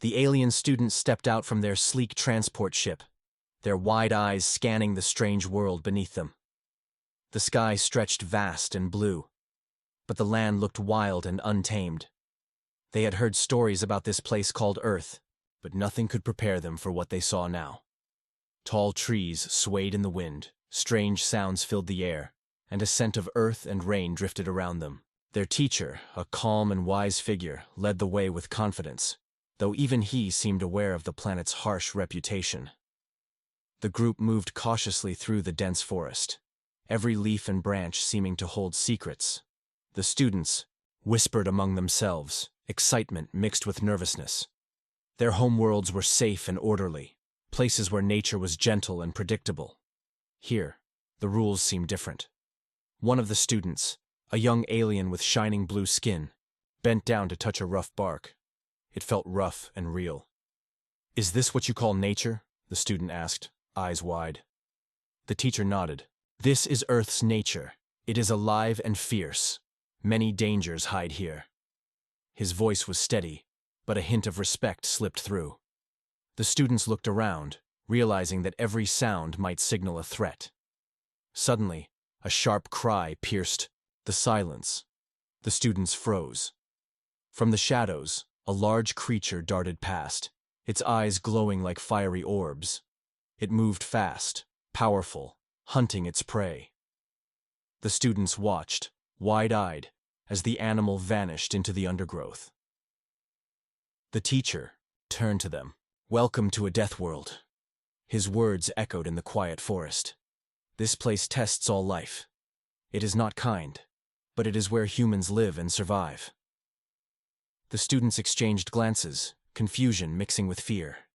The alien students stepped out from their sleek transport ship, their wide eyes scanning the strange world beneath them. The sky stretched vast and blue, but the land looked wild and untamed. They had heard stories about this place called Earth, but nothing could prepare them for what they saw now. Tall trees swayed in the wind, strange sounds filled the air, and a scent of earth and rain drifted around them. Their teacher, a calm and wise figure, led the way with confidence, though even he seemed aware of the planet's harsh reputation. The group moved cautiously through the dense forest, every leaf and branch seeming to hold secrets. The students whispered among themselves, excitement mixed with nervousness. Their homeworlds were safe and orderly, places where nature was gentle and predictable. Here, the rules seemed different. One of the students, a young alien with shining blue skin, bent down to touch a rough bark. It felt rough and real. "Is this what you call nature?" the student asked, eyes wide. The teacher nodded. "This is Earth's nature. It is alive and fierce. Many dangers hide here." His voice was steady, but a hint of respect slipped through. The students looked around, realizing that every sound might signal a threat. Suddenly, a sharp cry pierced the silence. The students froze. From the shadows, a large creature darted past, its eyes glowing like fiery orbs. It moved fast, powerful, hunting its prey. The students watched, wide-eyed, as the animal vanished into the undergrowth. The teacher turned to them. "Welcome to a death world." His words echoed in the quiet forest. "This place tests all life. It is not kind, but it is where humans live and survive." The students exchanged glances, confusion mixing with fear.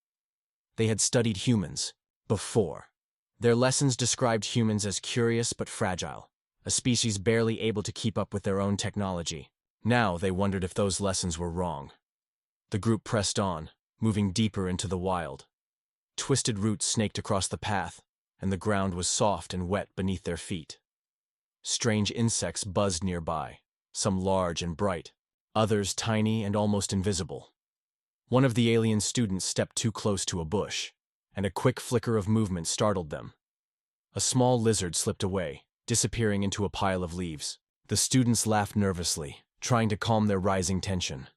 They had studied humans before. Their lessons described humans as curious but fragile, a species barely able to keep up with their own technology. Now they wondered if those lessons were wrong. The group pressed on, moving deeper into the wild. Twisted roots snaked across the path, and the ground was soft and wet beneath their feet. Strange insects buzzed nearby, some large and bright, others tiny and almost invisible. One of the alien students stepped too close to a bush, and a quick flicker of movement startled them. A small lizard slipped away, disappearing into a pile of leaves. The students laughed nervously, trying to calm their rising tension.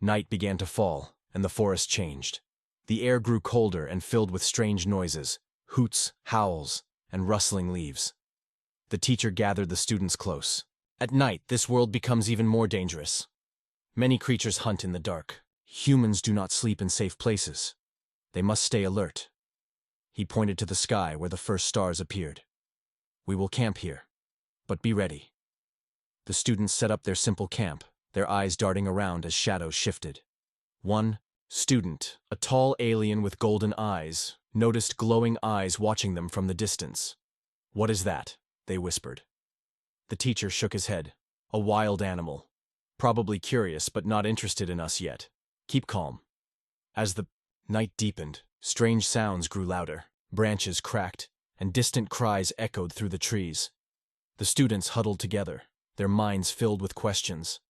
Night began to fall, and the forest changed. The air grew colder and filled with strange noises, hoots, howls, and rustling leaves. The teacher gathered the students close. "At night, this world becomes even more dangerous. Many creatures hunt in the dark. Humans do not sleep in safe places. They must stay alert." He pointed to the sky where the first stars appeared. "We will camp here, but be ready." The students set up their simple camp, their eyes darting around as shadows shifted. One student, a tall alien with golden eyes, noticed glowing eyes watching them from the distance. "What is that?" they whispered. The teacher shook his head. "A wild animal. Probably curious but not interested in us yet. Keep calm." As the night deepened, strange sounds grew louder. Branches cracked, and distant cries echoed through the trees. The students huddled together, their minds filled with questions.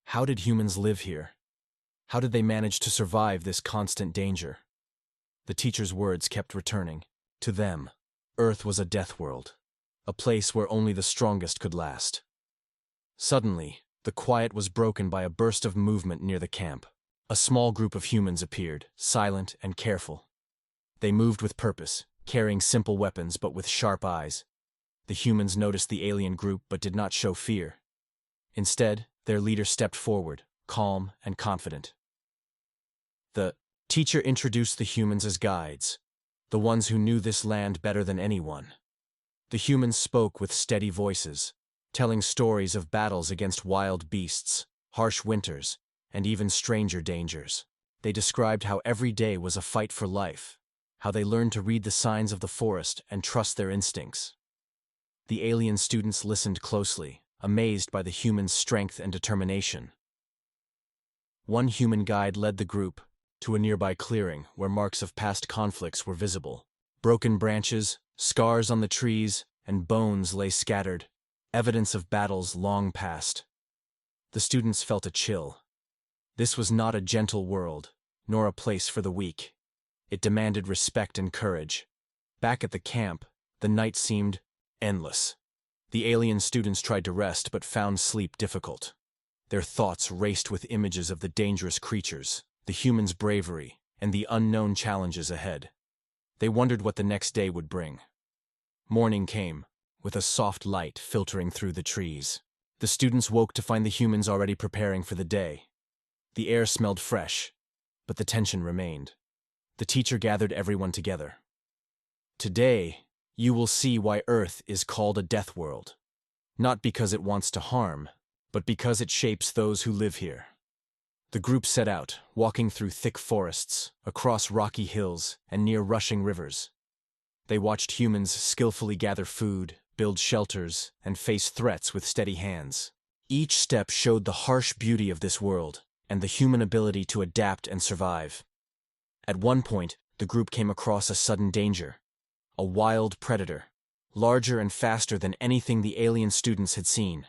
How did humans live here? How did they manage to survive this constant danger? The teacher's words kept returning. To them, Earth was a death world, a place where only the strongest could last. Suddenly, the quiet was broken by a burst of movement near the camp. A small group of humans appeared, silent and careful. They moved with purpose, carrying simple weapons but with sharp eyes. The humans noticed the alien group but did not show fear. Instead, their leader stepped forward, calm and confident. The teacher introduced the humans as guides, the ones who knew this land better than anyone. The humans spoke with steady voices, telling stories of battles against wild beasts, harsh winters, and even stranger dangers. They described how every day was a fight for life, how they learned to read the signs of the forest and trust their instincts. The alien students listened closely, amazed by the humans' strength and determination. One human guide led the group to a nearby clearing where marks of past conflicts were visible. Broken branches, scars on the trees, and bones lay scattered, evidence of battles long past. The students felt a chill. This was not a gentle world, nor a place for the weak. It demanded respect and courage. Back at the camp, the night seemed endless. The alien students tried to rest but found sleep difficult. Their thoughts raced with images of the dangerous creatures, the humans' bravery, and the unknown challenges ahead. They wondered what the next day would bring. Morning came, with a soft light filtering through the trees. The students woke to find the humans already preparing for the day. The air smelled fresh, but the tension remained. The teacher gathered everyone together. Today, you will see why Earth is called a death world. Not because it wants to harm, but because it shapes those who live here. The group set out, walking through thick forests, across rocky hills, and near rushing rivers. They watched humans skillfully gather food, build shelters, and face threats with steady hands. Each step showed the harsh beauty of this world, and the human ability to adapt and survive. At one point, the group came across a sudden danger. A wild predator, larger and faster than anything the alien students had seen.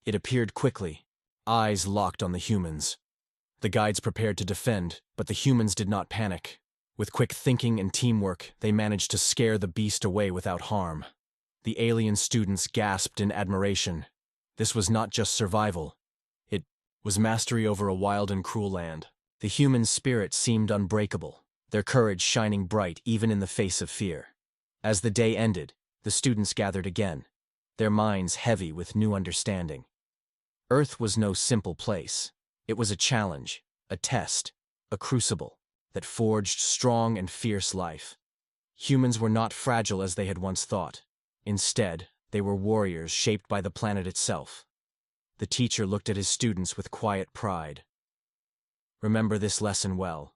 It appeared quickly, eyes locked on the humans. The guides prepared to defend, but the humans did not panic. With quick thinking and teamwork, they managed to scare the beast away without harm. The alien students gasped in admiration. This was not just survival. It was mastery over a wild and cruel land. The human spirit seemed unbreakable, their courage shining bright even in the face of fear. As the day ended, the students gathered again, their minds heavy with new understanding. Earth was no simple place. It was a challenge, a test, a crucible that forged strong and fierce life. Humans were not fragile as they had once thought. Instead, they were warriors shaped by the planet itself. The teacher looked at his students with quiet pride. Remember this lesson well.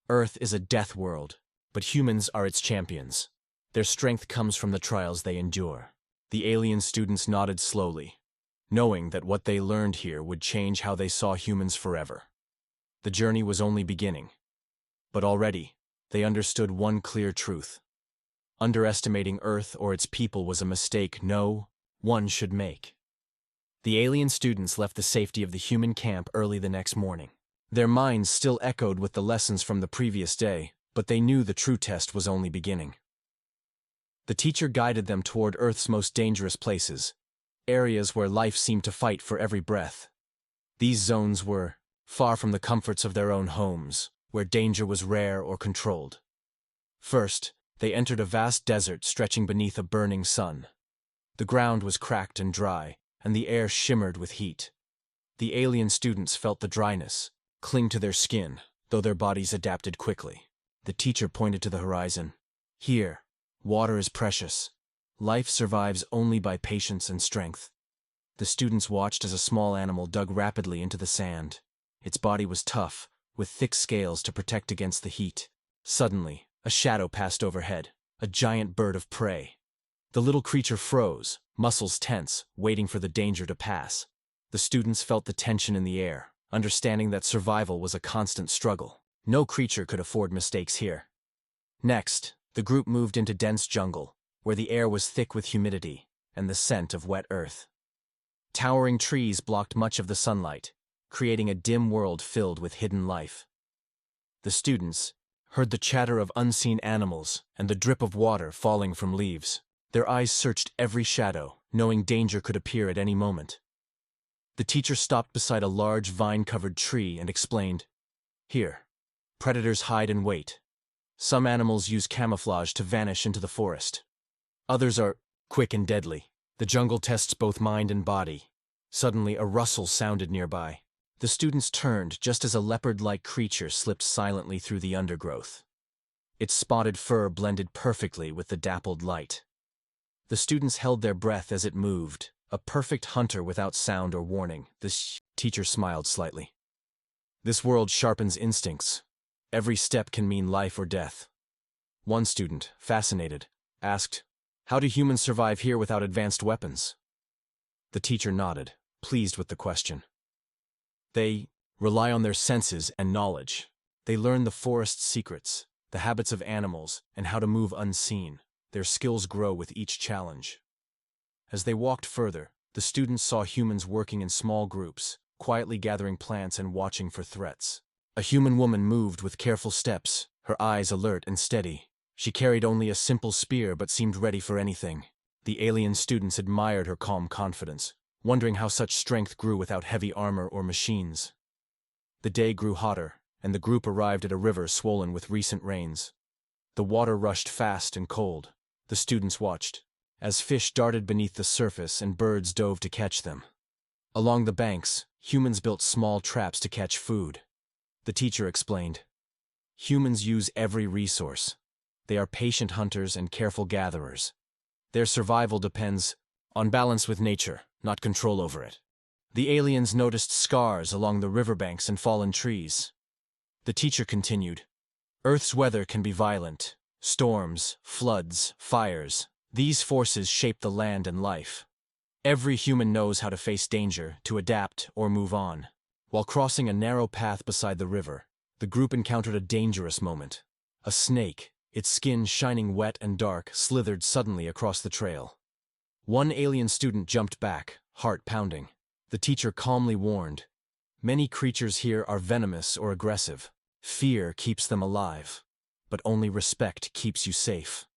Earth is a death world, but humans are its champions. Their strength comes from the trials they endure. The alien students nodded slowly, knowing that what they learned here would change how they saw humans forever. The journey was only beginning, but already, they understood one clear truth. Underestimating Earth or its people was a mistake no one should make. The alien students left the safety of the human camp early the next morning. Their minds still echoed with the lessons from the previous day, but they knew the true test was only beginning. The teacher guided them toward Earth's most dangerous places, areas where life seemed to fight for every breath. These zones were far from the comforts of their own homes, where danger was rare or controlled. First, they entered a vast desert stretching beneath a burning sun. The ground was cracked and dry, and the air shimmered with heat. The alien students felt the dryness cling to their skin, though their bodies adapted quickly. The teacher pointed to the horizon. Here, water is precious. Life survives only by patience and strength. The students watched as a small animal dug rapidly into the sand. Its body was tough, with thick scales to protect against the heat. Suddenly, a shadow passed overhead, a giant bird of prey. The little creature froze, muscles tense, waiting for the danger to pass. The students felt the tension in the air, understanding that survival was a constant struggle. No creature could afford mistakes here. Next, the group moved into dense jungle, where the air was thick with humidity and the scent of wet earth. Towering trees blocked much of the sunlight, creating a dim world filled with hidden life. The students heard the chatter of unseen animals and the drip of water falling from leaves. Their eyes searched every shadow, knowing danger could appear at any moment. The teacher stopped beside a large vine-covered tree and explained, "Here, predators hide and wait. Some animals use camouflage to vanish into the forest. Others are quick and deadly. The jungle tests both mind and body." Suddenly, a rustle sounded nearby. The students turned just as a leopard-like creature slipped silently through the undergrowth. Its spotted fur blended perfectly with the dappled light. The students held their breath as it moved, a perfect hunter without sound or warning. The teacher smiled slightly. "This world sharpens instincts. Every step can mean life or death." One student, fascinated, asked, "How do humans survive here without advanced weapons?" The teacher nodded, pleased with the question. "They rely on their senses and knowledge. They learn the forest's secrets, the habits of animals, and how to move unseen. Their skills grow with each challenge." As they walked further, the students saw humans working in small groups, quietly gathering plants and watching for threats. A human woman moved with careful steps, her eyes alert and steady. She carried only a simple spear but seemed ready for anything. The alien students admired her calm confidence, wondering how such strength grew without heavy armor or machines. The day grew hotter, and the group arrived at a river swollen with recent rains. The water rushed fast and cold. The students watched, as fish darted beneath the surface and birds dove to catch them. Along the banks, humans built small traps to catch food. The teacher explained, "Humans use every resource. They are patient hunters and careful gatherers. Their survival depends on balance with nature, not control over it." The aliens noticed scars along the riverbanks and fallen trees. The teacher continued, "Earth's weather can be violent. Storms, floods, fires. These forces shape the land and life. Every human knows how to face danger, to adapt, or move on." While crossing a narrow path beside the river, the group encountered a dangerous moment. A snake, its skin shining wet and dark, slithered suddenly across the trail. One alien student jumped back, heart pounding. The teacher calmly warned, "Many creatures here are venomous or aggressive. Fear keeps them alive, but only respect keeps you safe."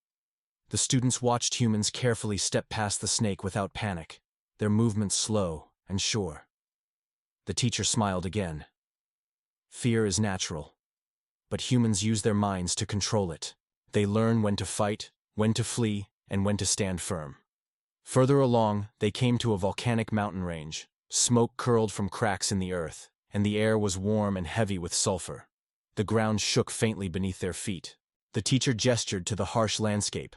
The students watched humans carefully step past the snake without panic, their movements slow and sure. The teacher smiled again. "Fear is natural, but humans use their minds to control it. They learn when to fight, when to flee, and when to stand firm." Further along, they came to a volcanic mountain range. Smoke curled from cracks in the earth, and the air was warm and heavy with sulfur. The ground shook faintly beneath their feet. The teacher gestured to the harsh landscape.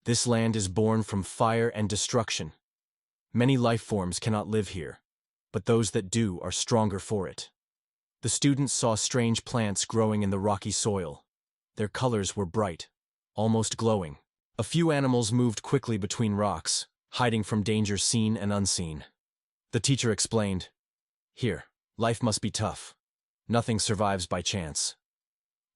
"This land is born from fire and destruction. Many life forms cannot live here, but those that do are stronger for it." The students saw strange plants growing in the rocky soil. Their colors were bright, almost glowing. A few animals moved quickly between rocks, hiding from danger seen and unseen. The teacher explained, "Here, life must be tough. Nothing survives by chance."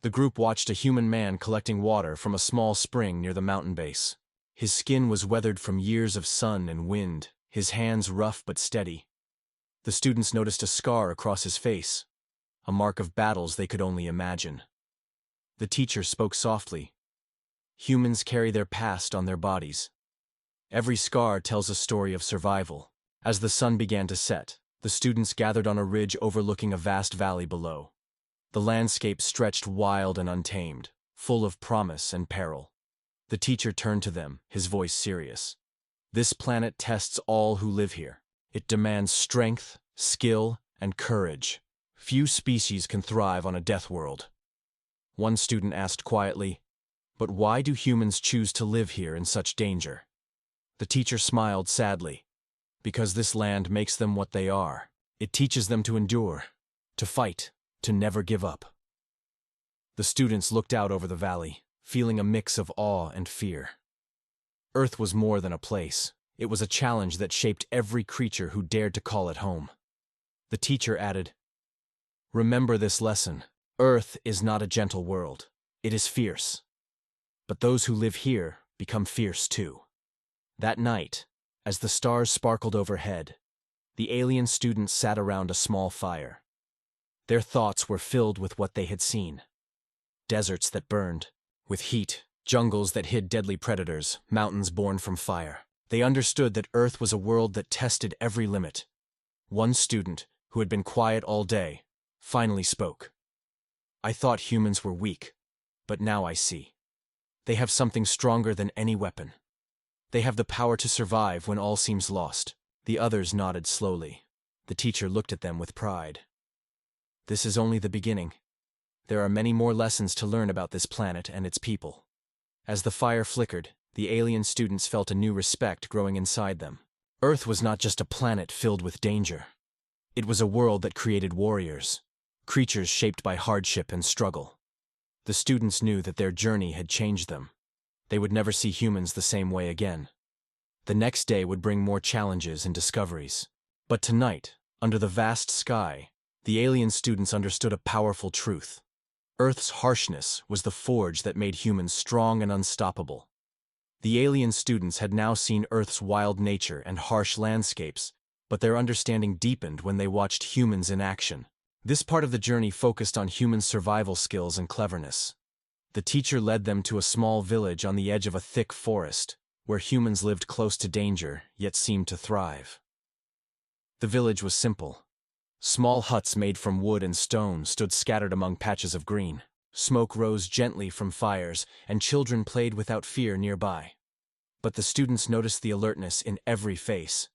The group watched a human man collecting water from a small spring near the mountain base. His skin was weathered from years of sun and wind, his hands rough but steady. The students noticed a scar across his face, a mark of battles they could only imagine. The teacher spoke softly, "Humans carry their past on their bodies. Every scar tells a story of survival." As the sun began to set, the students gathered on a ridge overlooking a vast valley below. The landscape stretched wild and untamed, full of promise and peril. The teacher turned to them, his voice serious. "This planet tests all who live here. It demands strength, skill, and courage. Few species can thrive on a death world." One student asked quietly, "But why do humans choose to live here in such danger?" The teacher smiled sadly. "Because this land makes them what they are. It teaches them to endure, to fight, to never give up." The students looked out over the valley, feeling a mix of awe and fear. Earth was more than a place. It was a challenge that shaped every creature who dared to call it home. The teacher added, "Remember this lesson. Earth is not a gentle world. It is fierce. But those who live here become fierce too." That night, as the stars sparkled overhead, the alien students sat around a small fire. Their thoughts were filled with what they had seen. Deserts that burned, with heat, jungles that hid deadly predators, mountains born from fire. They understood that Earth was a world that tested every limit. One student, who had been quiet all day, finally spoke. "I thought humans were weak, but now I see. They have something stronger than any weapon. They have the power to survive when all seems lost." The others nodded slowly. The teacher looked at them with pride. "This is only the beginning. There are many more lessons to learn about this planet and its people." As the fire flickered, the alien students felt a new respect growing inside them. Earth was not just a planet filled with danger. It was a world that created warriors, creatures shaped by hardship and struggle. The students knew that their journey had changed them. They would never see humans the same way again. The next day would bring more challenges and discoveries. But tonight, under the vast sky, the alien students understood a powerful truth. Earth's harshness was the forge that made humans strong and unstoppable. The alien students had now seen Earth's wild nature and harsh landscapes, but their understanding deepened when they watched humans in action. This part of the journey focused on human survival skills and cleverness. The teacher led them to a small village on the edge of a thick forest, where humans lived close to danger, yet seemed to thrive. The village was simple. Small huts made from wood and stone stood scattered among patches of green. Smoke rose gently from fires, and children played without fear nearby. But the students noticed the alertness in every face.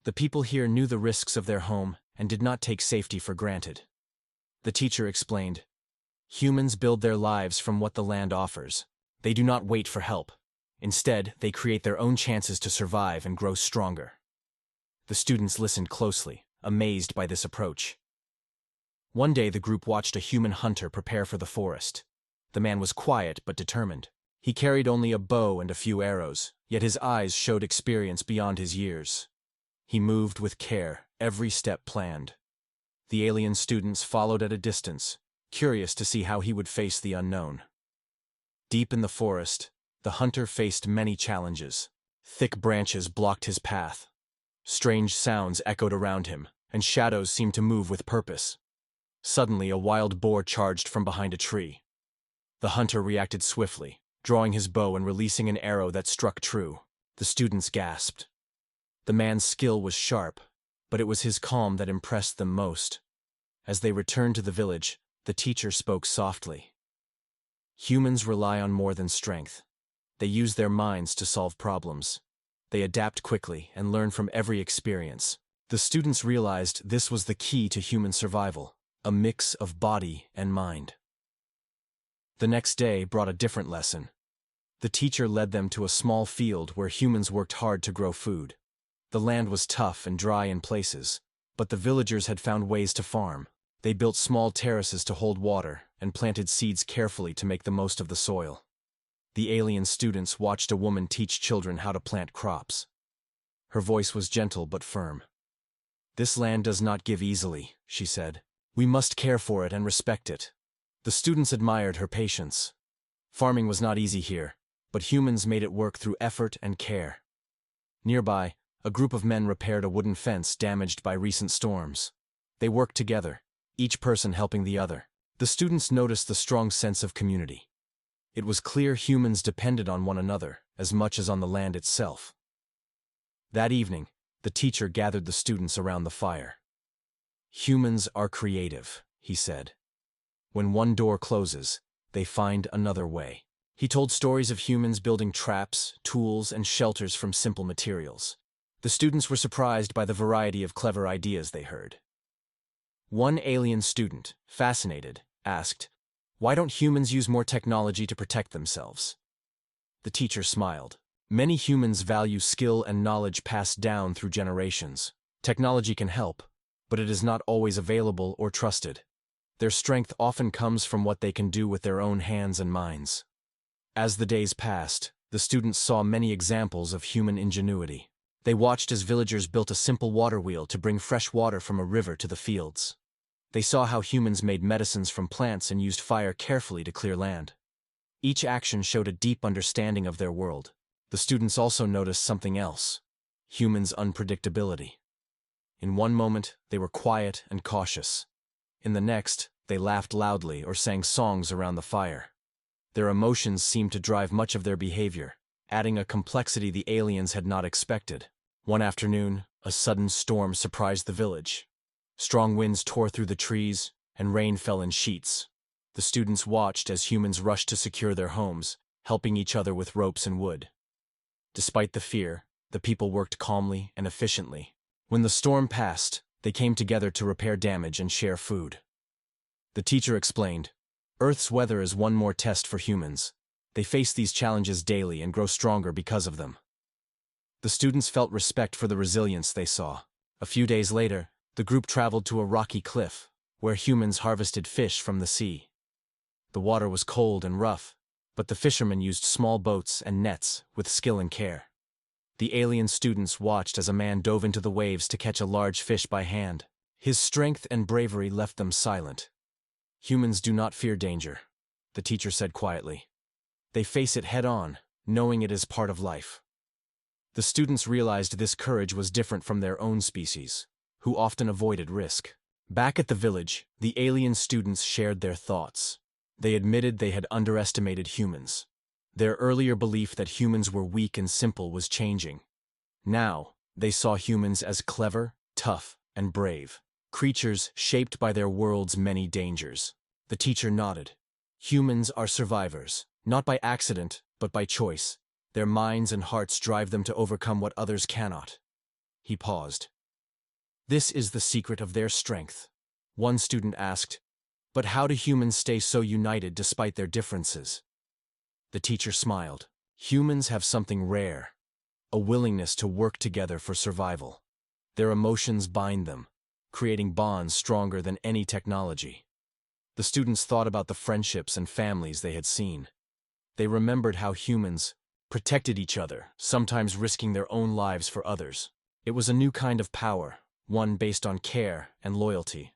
The people here knew the risks of their home and did not take safety for granted. The teacher explained, "Humans build their lives from what the land offers. They do not wait for help. Instead, they create their own chances to survive and grow stronger." The students listened closely, amazed by this approach. One day the group watched a human hunter prepare for the forest. The man was quiet but determined. He carried only a bow and a few arrows, yet his eyes showed experience beyond his years. He moved with care, every step planned. The alien students followed at a distance, curious to see how he would face the unknown. Deep in the forest, the hunter faced many challenges. Thick branches blocked his path. Strange sounds echoed around him, and shadows seemed to move with purpose. Suddenly, a wild boar charged from behind a tree. The hunter reacted swiftly, drawing his bow and releasing an arrow that struck true. The students gasped. The man's skill was sharp, but it was his calm that impressed them most. As they returned to the village, the teacher spoke softly. Humans rely on more than strength. They use their minds to solve problems. They adapt quickly and learn from every experience. The students realized this was the key to human survival. A mix of body and mind. The next day brought a different lesson. The teacher led them to a small field where humans worked hard to grow food. The land was tough and dry in places, but the villagers had found ways to farm. They built small terraces to hold water and planted seeds carefully to make the most of the soil. The alien students watched a woman teach children how to plant crops. Her voice was gentle but firm. "This land does not give easily," she said. "We must care for it and respect it." The students admired her patience. Farming was not easy here, but humans made it work through effort and care. Nearby, a group of men repaired a wooden fence damaged by recent storms. They worked together, each person helping the other. The students noticed the strong sense of community. It was clear humans depended on one another as much as on the land itself. That evening, the teacher gathered the students around the fire. "Humans are creative," he said. "When one door closes, they find another way." He told stories of humans building traps, tools, and shelters from simple materials. The students were surprised by the variety of clever ideas they heard. One alien student, fascinated, asked, "Why don't humans use more technology to protect themselves?" The teacher smiled. "Many humans value skill and knowledge passed down through generations. Technology can help, but it is not always available or trusted. Their strength often comes from what they can do with their own hands and minds." As the days passed, the students saw many examples of human ingenuity. They watched as villagers built a simple water wheel to bring fresh water from a river to the fields. They saw how humans made medicines from plants and used fire carefully to clear land. Each action showed a deep understanding of their world. The students also noticed something else: humans' unpredictability. In one moment, they were quiet and cautious. In the next, they laughed loudly or sang songs around the fire. Their emotions seemed to drive much of their behavior, adding a complexity the aliens had not expected. One afternoon, a sudden storm surprised the village. Strong winds tore through the trees, and rain fell in sheets. The students watched as humans rushed to secure their homes, helping each other with ropes and wood. Despite the fear, the people worked calmly and efficiently. When the storm passed, they came together to repair damage and share food. The teacher explained, "Earth's weather is one more test for humans. They face these challenges daily and grow stronger because of them." The students felt respect for the resilience they saw. A few days later, the group traveled to a rocky cliff, where humans harvested fish from the sea. The water was cold and rough, but the fishermen used small boats and nets with skill and care. The alien students watched as a man dove into the waves to catch a large fish by hand. His strength and bravery left them silent. "Humans do not fear danger," the teacher said quietly. "They face it head-on, knowing it is part of life." The students realized this courage was different from their own species, who often avoided risk. Back at the village, the alien students shared their thoughts. They admitted they had underestimated humans. Their earlier belief that humans were weak and simple was changing. Now, they saw humans as clever, tough, and brave, creatures shaped by their world's many dangers. The teacher nodded. Humans are survivors, not by accident, but by choice. Their minds and hearts drive them to overcome what others cannot. He paused. This is the secret of their strength. One student asked, "But how do humans stay so united despite their differences?" The teacher smiled. Humans have something rare, a willingness to work together for survival. Their emotions bind them, creating bonds stronger than any technology. The students thought about the friendships and families they had seen. They remembered how humans protected each other, sometimes risking their own lives for others. It was a new kind of power, one based on care and loyalty.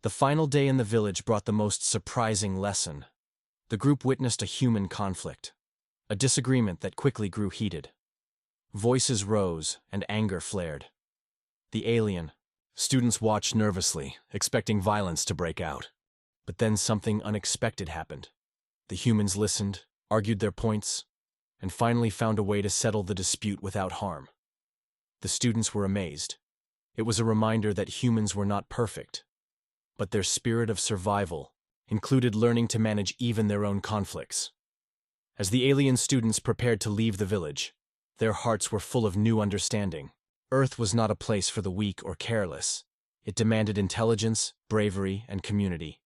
The final day in the village brought the most surprising lesson. The group witnessed a human conflict, a disagreement that quickly grew heated. Voices rose and anger flared. The alien students watched nervously, expecting violence to break out. But then something unexpected happened. The humans listened, argued their points, and finally found a way to settle the dispute without harm. The students were amazed. It was a reminder that humans were not perfect, but their spirit of survival included learning to manage even their own conflicts. As the alien students prepared to leave the village, their hearts were full of new understanding. Earth was not a place for the weak or careless. It demanded intelligence, bravery, and community.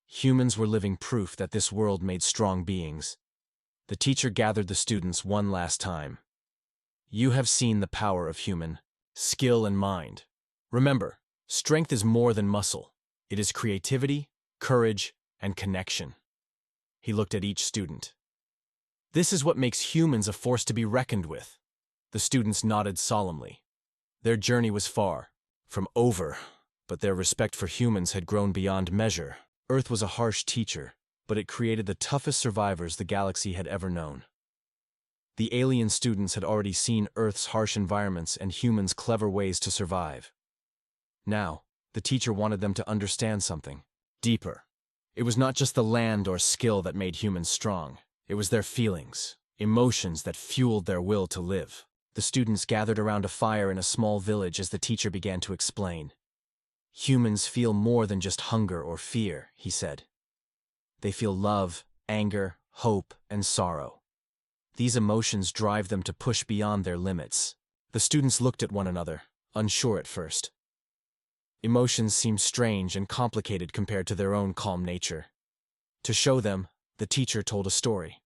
Humans were living proof that this world made strong beings. The teacher gathered the students one last time. You have seen the power of human skill and mind. Remember, strength is more than muscle. It is creativity, courage, and connection. He looked at each student. This is what makes humans a force to be reckoned with. The students nodded solemnly. Their journey was far from over, but their respect for humans had grown beyond measure. Earth was a harsh teacher, but it created the toughest survivors the galaxy had ever known. The alien students had already seen Earth's harsh environments and humans' clever ways to survive. Now, the teacher wanted them to understand something deeper. It was not just the land or skill that made humans strong. It was their feelings, emotions that fueled their will to live. The students gathered around a fire in a small village as the teacher began to explain. Humans feel more than just hunger or fear, he said. They feel love, anger, hope, and sorrow. These emotions drive them to push beyond their limits. The students looked at one another, unsure at first. Emotions seemed strange and complicated compared to their own calm nature. To show them, the teacher told a story.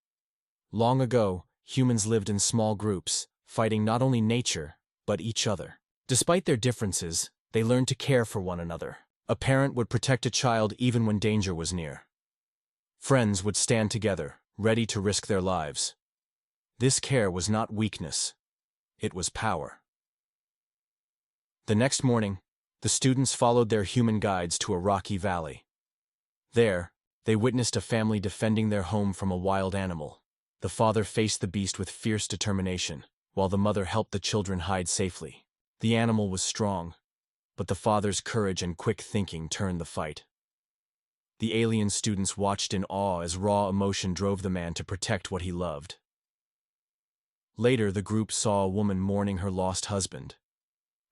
Long ago, humans lived in small groups, fighting not only nature, but each other. Despite their differences, they learned to care for one another. A parent would protect a child even when danger was near. Friends would stand together, ready to risk their lives. This care was not weakness. It was power. The next morning, the students followed their human guides to a rocky valley. There, they witnessed a family defending their home from a wild animal. The father faced the beast with fierce determination, while the mother helped the children hide safely. The animal was strong, but the father's courage and quick thinking turned the fight. The alien students watched in awe as raw emotion drove the man to protect what he loved. Later, the group saw a woman mourning her lost husband.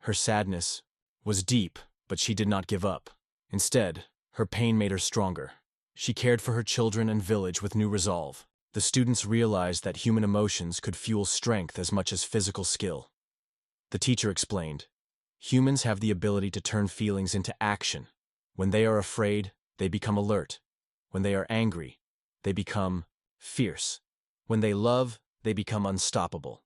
Her sadness was deep, but she did not give up. Instead, her pain made her stronger. She cared for her children and village with new resolve. The students realized that human emotions could fuel strength as much as physical skill. The teacher explained, humans have the ability to turn feelings into action. When they are afraid, they become alert. When they are angry, they become fierce. When they love, they become unstoppable.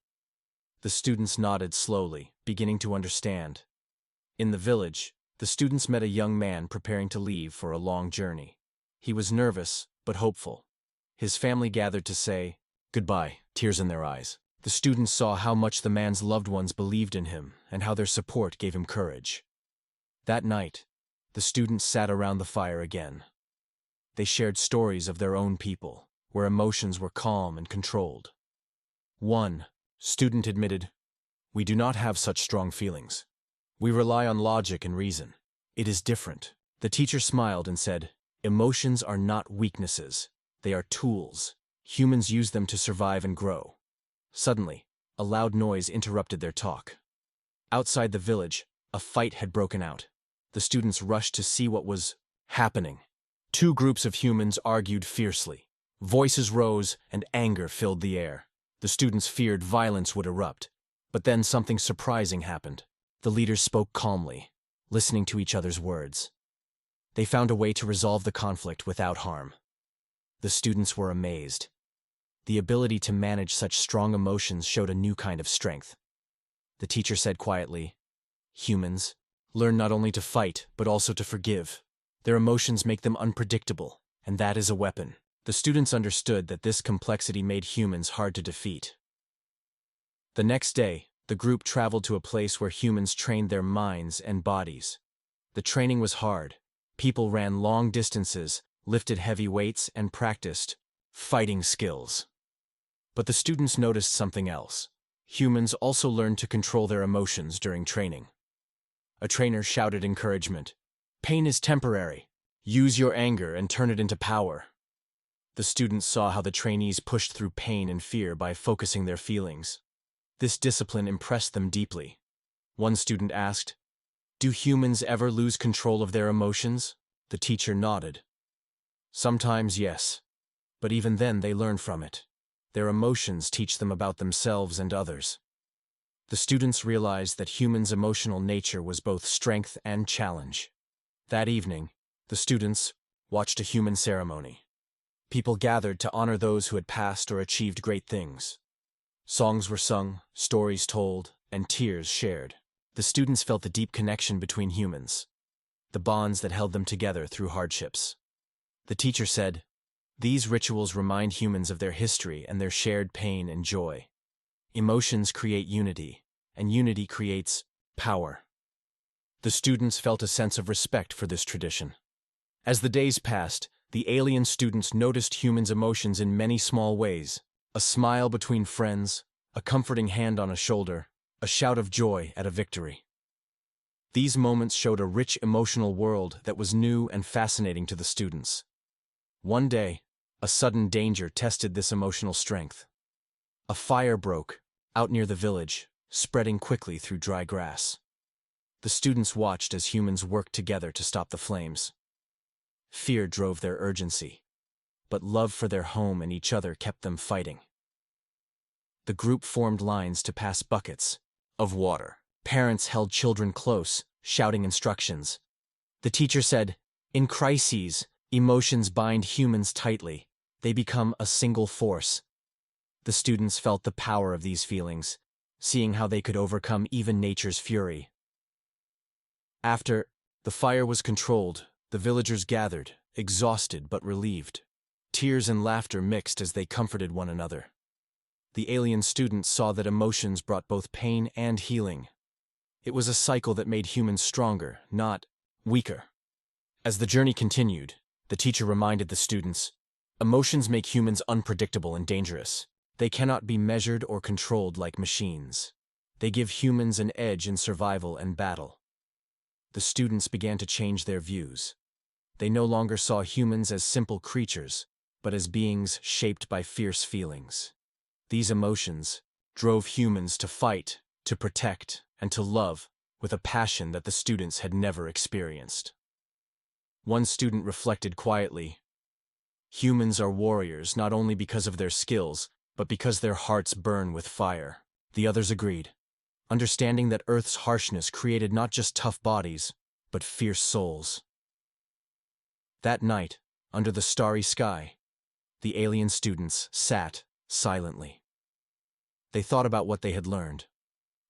The students nodded slowly, beginning to understand. In the village, the students met a young man preparing to leave for a long journey. He was nervous, but hopeful. His family gathered to say goodbye, tears in their eyes. The students saw how much the man's loved ones believed in him and how their support gave him courage. That night, the students sat around the fire again. They shared stories of their own people, where emotions were calm and controlled. One student admitted, "We do not have such strong feelings. We rely on logic and reason." It is different. The teacher smiled and said, emotions are not weaknesses. They are tools. Humans use them to survive and grow. Suddenly, a loud noise interrupted their talk. Outside the village, a fight had broken out. The students rushed to see what was happening. Two groups of humans argued fiercely. Voices rose and anger filled the air. The students feared violence would erupt. But then something surprising happened. The leaders spoke calmly, listening to each other's words. They found a way to resolve the conflict without harm. The students were amazed. The ability to manage such strong emotions showed a new kind of strength. The teacher said quietly, humans learn not only to fight, but also to forgive. Their emotions make them unpredictable, and that is a weapon. The students understood that this complexity made humans hard to defeat. The next day, the group traveled to a place where humans trained their minds and bodies. The training was hard. People ran long distances, lifted heavy weights, and practiced fighting skills. But the students noticed something else. Humans also learned to control their emotions during training. A trainer shouted encouragement. Pain is temporary. Use your anger and turn it into power. The students saw how the trainees pushed through pain and fear by focusing their feelings. This discipline impressed them deeply. One student asked, do humans ever lose control of their emotions? The teacher nodded. Sometimes, yes. But even then they learn from it. Their emotions teach them about themselves and others. The students realized that humans' emotional nature was both strength and challenge. That evening, the students watched a human ceremony. People gathered to honor those who had passed or achieved great things. Songs were sung, stories told, and tears shared. The students felt the deep connection between humans, the bonds that held them together through hardships. The teacher said, these rituals remind humans of their history and their shared pain and joy. Emotions create unity, and unity creates power. The students felt a sense of respect for this tradition. As the days passed, the alien students noticed humans' emotions in many small ways. A smile between friends, a comforting hand on a shoulder, a shout of joy at a victory. These moments showed a rich emotional world that was new and fascinating to the students. One day, a sudden danger tested this emotional strength. A fire broke out near the village, spreading quickly through dry grass. The students watched as humans worked together to stop the flames. Fear drove their urgency, but love for their home and each other kept them fighting. The group formed lines to pass buckets of water. Parents held children close, shouting instructions. The teacher said, in crises, emotions bind humans tightly. They become a single force. The students felt the power of these feelings, seeing how they could overcome even nature's fury. After the fire was controlled, the villagers gathered, exhausted but relieved. Tears and laughter mixed as they comforted one another. The alien students saw that emotions brought both pain and healing. It was a cycle that made humans stronger, not weaker. As the journey continued, the teacher reminded the students, emotions make humans unpredictable and dangerous. They cannot be measured or controlled like machines. They give humans an edge in survival and battle. The students began to change their views. They no longer saw humans as simple creatures, but as beings shaped by fierce feelings. These emotions drove humans to fight, to protect, and to love with a passion that the students had never experienced. One student reflected quietly, humans are warriors not only because of their skills, but because their hearts burn with fire. The others agreed, understanding that Earth's harshness created not just tough bodies, but fierce souls. That night, under the starry sky, the alien students sat silently. They thought about what they had learned.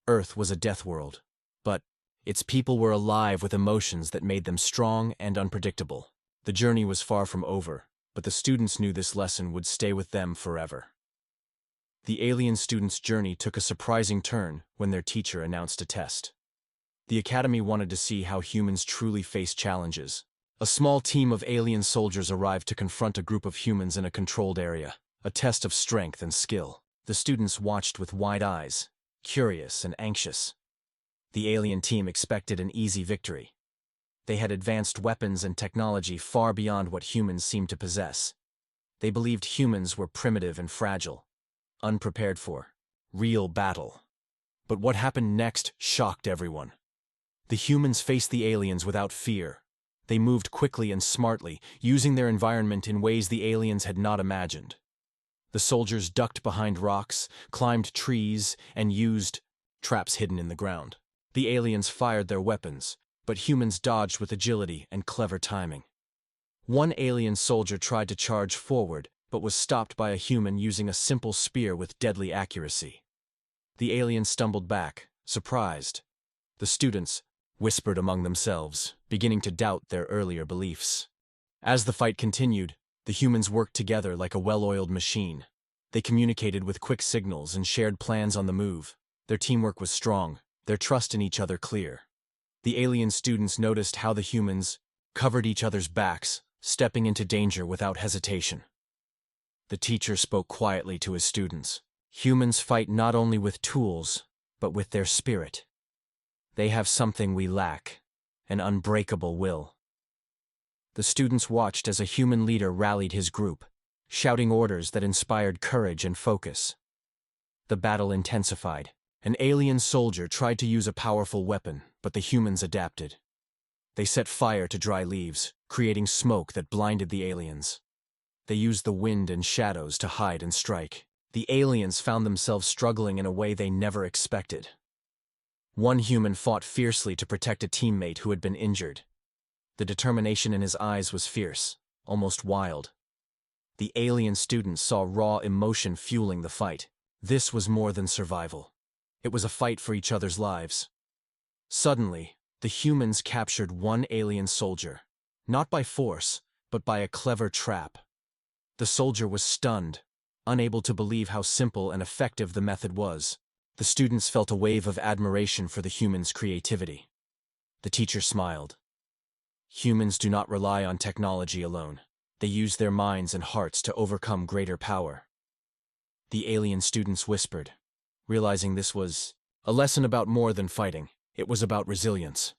Earth was a death world, but its people were alive with emotions that made them strong and unpredictable. The journey was far from over, but the students knew this lesson would stay with them forever. The alien students' journey took a surprising turn when their teacher announced a test. The academy wanted to see how humans truly face challenges. A small team of alien soldiers arrived to confront a group of humans in a controlled area, a test of strength and skill. The students watched with wide eyes, curious and anxious. The alien team expected an easy victory. They had advanced weapons and technology far beyond what humans seemed to possess. They believed humans were primitive and fragile, unprepared for real battle. But what happened next shocked everyone. The humans faced the aliens without fear. They moved quickly and smartly, using their environment in ways the aliens had not imagined. The soldiers ducked behind rocks, climbed trees, and used traps hidden in the ground. The aliens fired their weapons, but humans dodged with agility and clever timing. One alien soldier tried to charge forward, but was stopped by a human using a simple spear with deadly accuracy. The alien stumbled back, surprised. The students whispered among themselves, beginning to doubt their earlier beliefs. As the fight continued, the humans worked together like a well-oiled machine. They communicated with quick signals and shared plans on the move. Their teamwork was strong, their trust in each other clear. The alien students noticed how the humans covered each other's backs, stepping into danger without hesitation. The teacher spoke quietly to his students. Humans fight not only with tools, but with their spirit. They have something we lack, an unbreakable will. The students watched as a human leader rallied his group, shouting orders that inspired courage and focus. The battle intensified. An alien soldier tried to use a powerful weapon, but the humans adapted. They set fire to dry leaves, creating smoke that blinded the aliens. They used the wind and shadows to hide and strike. The aliens found themselves struggling in a way they never expected. One human fought fiercely to protect a teammate who had been injured. The determination in his eyes was fierce, almost wild. The alien students saw raw emotion fueling the fight. This was more than survival. It was a fight for each other's lives. Suddenly, the humans captured one alien soldier, not by force, but by a clever trap. The soldier was stunned, unable to believe how simple and effective the method was. The students felt a wave of admiration for the humans' creativity. The teacher smiled. Humans do not rely on technology alone. They use their minds and hearts to overcome greater power. The alien students whispered, realizing this was a lesson about more than fighting. It was about resilience.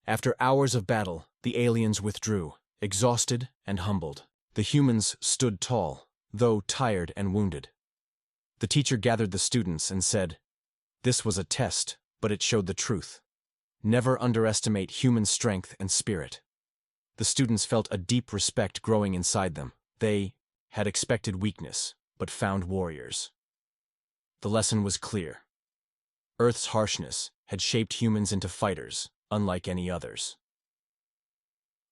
After hours of battle, the aliens withdrew, exhausted and humbled. The humans stood tall, though tired and wounded. The teacher gathered the students and said, "This was a test, but it showed the truth. Never underestimate human strength and spirit." The students felt a deep respect growing inside them. They had expected weakness, but found warriors. The lesson was clear. Earth's harshness had shaped humans into fighters, unlike any others.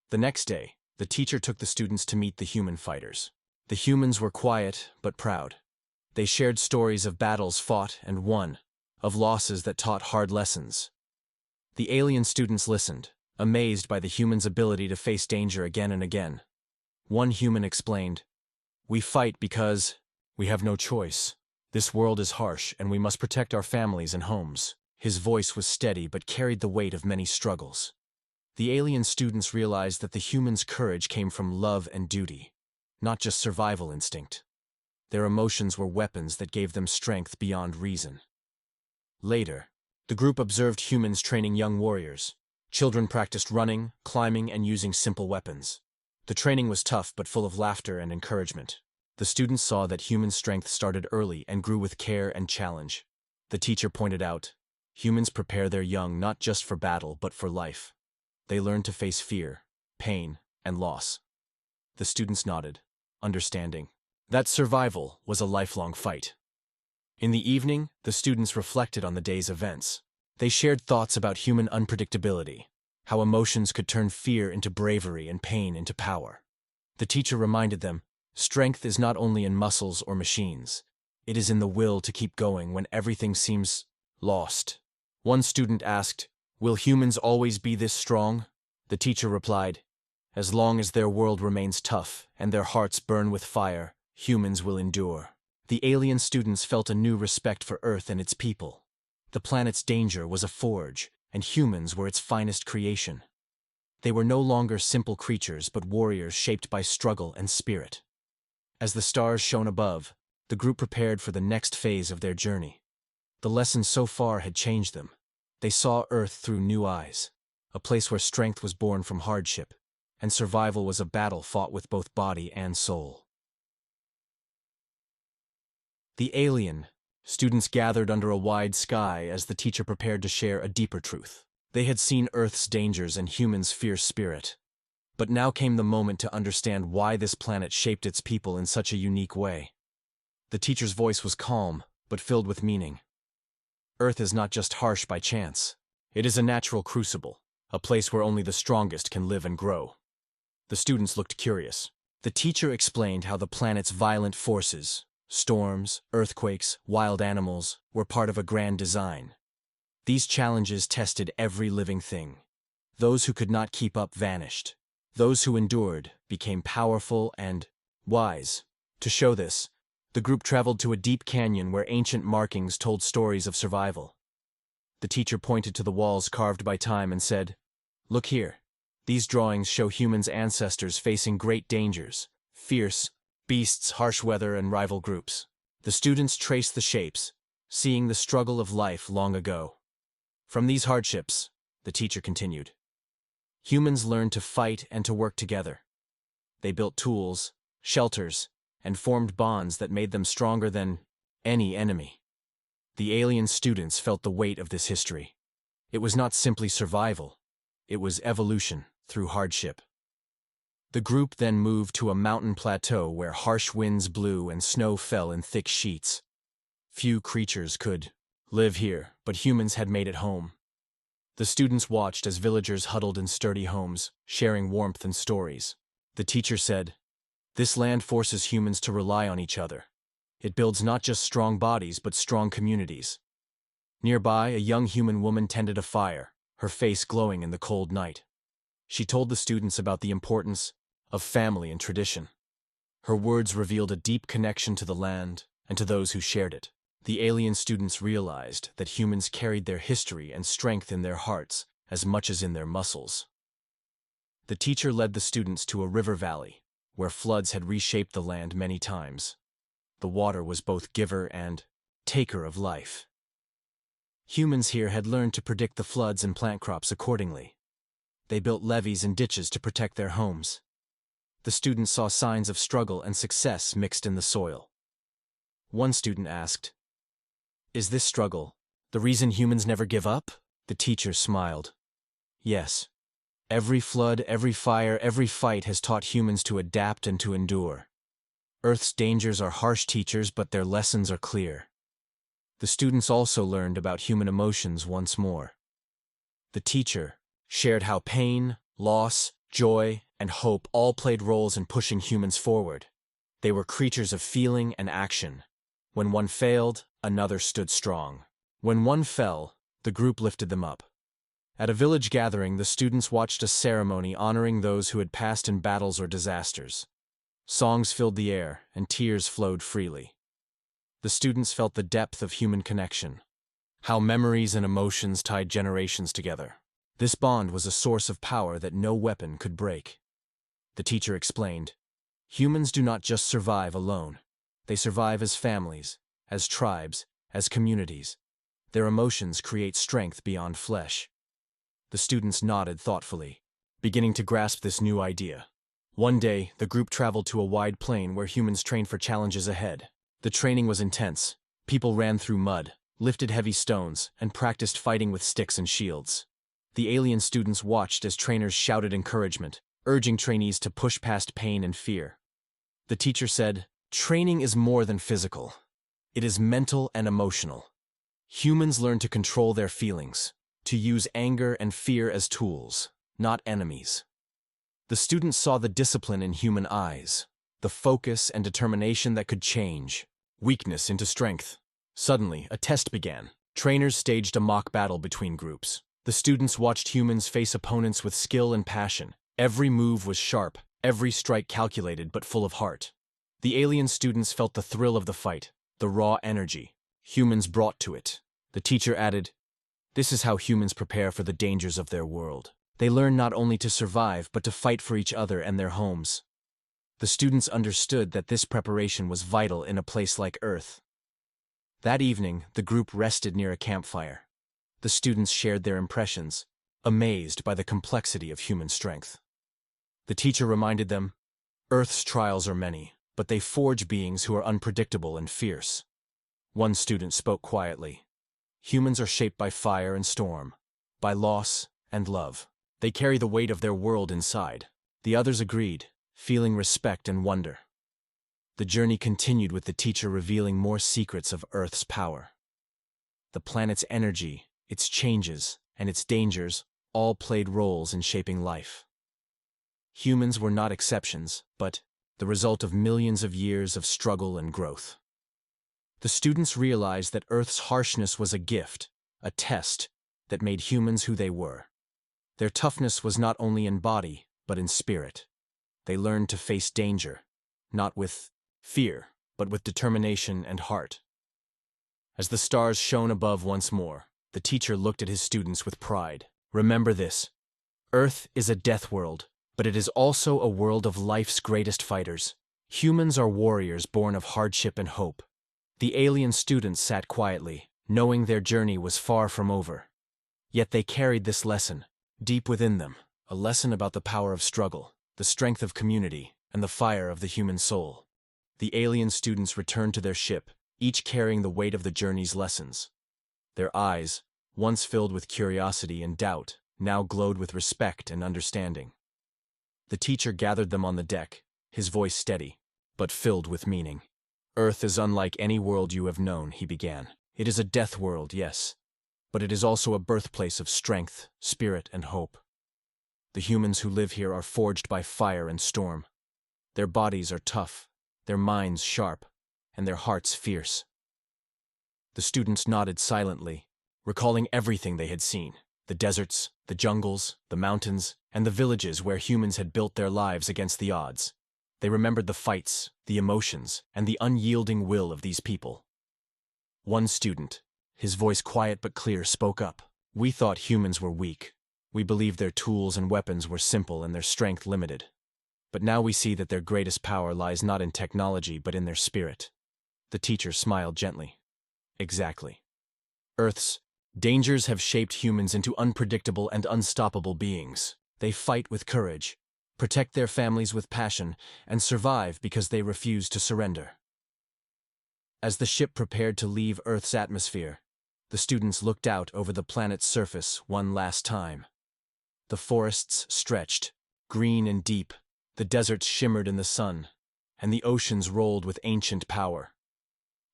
The next day, the teacher took the students to meet the human fighters. The humans were quiet but proud. They shared stories of battles fought and won, of losses that taught hard lessons. The alien students listened, amazed by the humans' ability to face danger again and again. One human explained, "We fight because we have no choice. This world is harsh and we must protect our families and homes." His voice was steady but carried the weight of many struggles. The alien students realized that the humans' courage came from love and duty, not just survival instinct. Their emotions were weapons that gave them strength beyond reason. Later, the group observed humans training young warriors. Children practiced running, climbing, and using simple weapons. The training was tough but full of laughter and encouragement. The students saw that human strength started early and grew with care and challenge. The teacher pointed out, humans prepare their young not just for battle but for life. They learn to face fear, pain, and loss. The students nodded, understanding that survival was a lifelong fight. In the evening, the students reflected on the day's events. They shared thoughts about human unpredictability, how emotions could turn fear into bravery and pain into power. The teacher reminded them, strength is not only in muscles or machines, it is in the will to keep going when everything seems lost. One student asked, "Will humans always be this strong?" The teacher replied, "As long as their world remains tough and their hearts burn with fire, humans will endure." The alien students felt a new respect for Earth and its people. The planet's danger was a forge, and humans were its finest creation. They were no longer simple creatures but warriors shaped by struggle and spirit. As the stars shone above, the group prepared for the next phase of their journey. The lessons so far had changed them. They saw Earth through new eyes, a place where strength was born from hardship, and survival was a battle fought with both body and soul. The alien. Students gathered under a wide sky as the teacher prepared to share a deeper truth. They had seen Earth's dangers and humans' fierce spirit. But now came the moment to understand why this planet shaped its people in such a unique way. The teacher's voice was calm, but filled with meaning. Earth is not just harsh by chance. It is a natural crucible, a place where only the strongest can live and grow. The students looked curious. The teacher explained how the planet's violent forces, storms, earthquakes, wild animals, were part of a grand design. These challenges tested every living thing. Those who could not keep up vanished. Those who endured became powerful and wise. To show this, the group traveled to a deep canyon where ancient markings told stories of survival. The teacher pointed to the walls carved by time and said, "Look here. These drawings show humans' ancestors facing great dangers, fierce beasts, harsh weather, and rival groups." The students traced the shapes, seeing the struggle of life long ago. From these hardships, the teacher continued, humans learned to fight and to work together. They built tools, shelters, and formed bonds that made them stronger than any enemy. The alien students felt the weight of this history. It was not simply survival, it was evolution through hardship. The group then moved to a mountain plateau where harsh winds blew and snow fell in thick sheets. Few creatures could live here, but humans had made it home. The students watched as villagers huddled in sturdy homes, sharing warmth and stories. The teacher said, "This land forces humans to rely on each other. It builds not just strong bodies, but strong communities." Nearby, a young human woman tended a fire, her face glowing in the cold night. She told the students about the importance of family and tradition. Her words revealed a deep connection to the land and to those who shared it. The alien students realized that humans carried their history and strength in their hearts as much as in their muscles. The teacher led the students to a river valley, where floods had reshaped the land many times. The water was both giver and taker of life. Humans here had learned to predict the floods and plant crops accordingly. They built levees and ditches to protect their homes. The students saw signs of struggle and success mixed in the soil. One student asked, "Is this struggle the reason humans never give up?" The teacher smiled. "Yes. Every flood, every fire, every fight has taught humans to adapt and to endure. Earth's dangers are harsh teachers, but their lessons are clear." The students also learned about human emotions once more. The teacher shared how pain, loss, joy, and hope all played roles in pushing humans forward. They were creatures of feeling and action. When one failed, another stood strong. When one fell, the group lifted them up. At a village gathering, the students watched a ceremony honoring those who had passed in battles or disasters. Songs filled the air, and tears flowed freely. The students felt the depth of human connection, how memories and emotions tied generations together. This bond was a source of power that no weapon could break. The teacher explained, "Humans do not just survive alone. They survive as families, as tribes, as communities. Their emotions create strength beyond flesh." The students nodded thoughtfully, beginning to grasp this new idea. One day, the group traveled to a wide plain where humans trained for challenges ahead. The training was intense. People ran through mud, lifted heavy stones, and practiced fighting with sticks and shields. The alien students watched as trainers shouted encouragement, urging trainees to push past pain and fear. The teacher said, "Training is more than physical. It is mental and emotional. Humans learn to control their feelings, to use anger and fear as tools, not enemies." The students saw the discipline in human eyes, the focus and determination that could change weakness into strength. Suddenly, a test began. Trainers staged a mock battle between groups. The students watched humans face opponents with skill and passion. Every move was sharp, every strike calculated but full of heart. The alien students felt the thrill of the fight, the raw energy humans brought to it. The teacher added, "This is how humans prepare for the dangers of their world. They learn not only to survive, but to fight for each other and their homes." The students understood that this preparation was vital in a place like Earth. That evening, the group rested near a campfire. The students shared their impressions. amazed by the complexity of human strength. The teacher reminded them, Earth's trials are many, but they forge beings who are unpredictable and fierce. One student spoke quietly. Humans are shaped by fire and storm, by loss and love. They carry the weight of their world inside. The others agreed, feeling respect and wonder. The journey continued with the teacher revealing more secrets of Earth's power. The planet's energy, its changes, and its dangers all played roles in shaping life. Humans were not exceptions, but the result of millions of years of struggle and growth. The students realized that Earth's harshness was a gift, a test that made humans who they were. Their toughness was not only in body, but in spirit. They learned to face danger, not with fear, but with determination and heart. As the stars shone above once more, the teacher looked at his students with pride. Remember this: Earth is a death world, but it is also a world of life's greatest fighters. Humans are warriors born of hardship and hope. The alien students sat quietly, knowing their journey was far from over. Yet they carried this lesson, deep within them, a lesson about the power of struggle, the strength of community, and the fire of the human soul. The alien students returned to their ship, each carrying the weight of the journey's lessons. Their eyes, once filled with curiosity and doubt, now glowed with respect and understanding. The teacher gathered them on the deck, his voice steady, but filled with meaning. Earth is unlike any world you have known, he began. It is a death world, yes, but it is also a birthplace of strength, spirit, and hope. The humans who live here are forged by fire and storm. Their bodies are tough, their minds sharp, and their hearts fierce. The students nodded silently, recalling everything they had seen: the deserts, the jungles, the mountains, and the villages where humans had built their lives against the odds. They remembered the fights, the emotions, and the unyielding will of these people. One student, his voice quiet but clear, spoke up. We thought humans were weak. We believed their tools and weapons were simple and their strength limited. But now we see that their greatest power lies not in technology but in their spirit. The teacher smiled gently. Exactly. Earth's dangers have shaped humans into unpredictable and unstoppable beings. They fight with courage, protect their families with passion, and survive because they refuse to surrender. As the ship prepared to leave Earth's atmosphere, the students looked out over the planet's surface one last time. The forests stretched, green and deep, the deserts shimmered in the sun, and the oceans rolled with ancient power.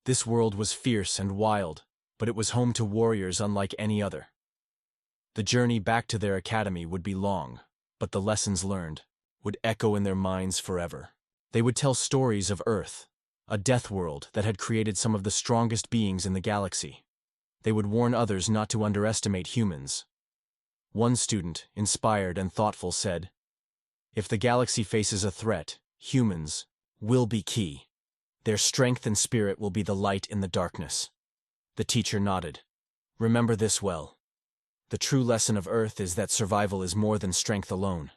This world was fierce and wild, but it was home to warriors unlike any other. The journey back to their academy would be long, but the lessons learned would echo in their minds forever. They would tell stories of Earth, a death world that had created some of the strongest beings in the galaxy. They would warn others not to underestimate humans. One student, inspired and thoughtful, said, "If the galaxy faces a threat, humans will be key. Their strength and spirit will be the light in the darkness." The teacher nodded. Remember this well. The true lesson of Earth is that survival is more than strength alone.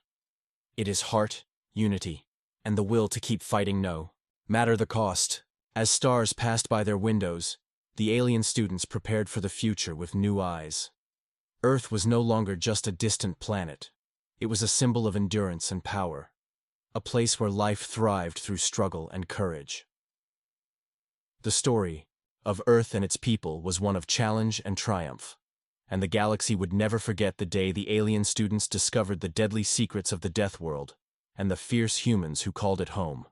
It is heart, unity, and the will to keep fighting no matter the cost. As stars passed by their windows, the alien students prepared for the future with new eyes. Earth was no longer just a distant planet. It was a symbol of endurance and power, a place where life thrived through struggle and courage. The story of Earth and its people was one of challenge and triumph, and the galaxy would never forget the day the alien students discovered the deadly secrets of the death world and the fierce humans who called it home.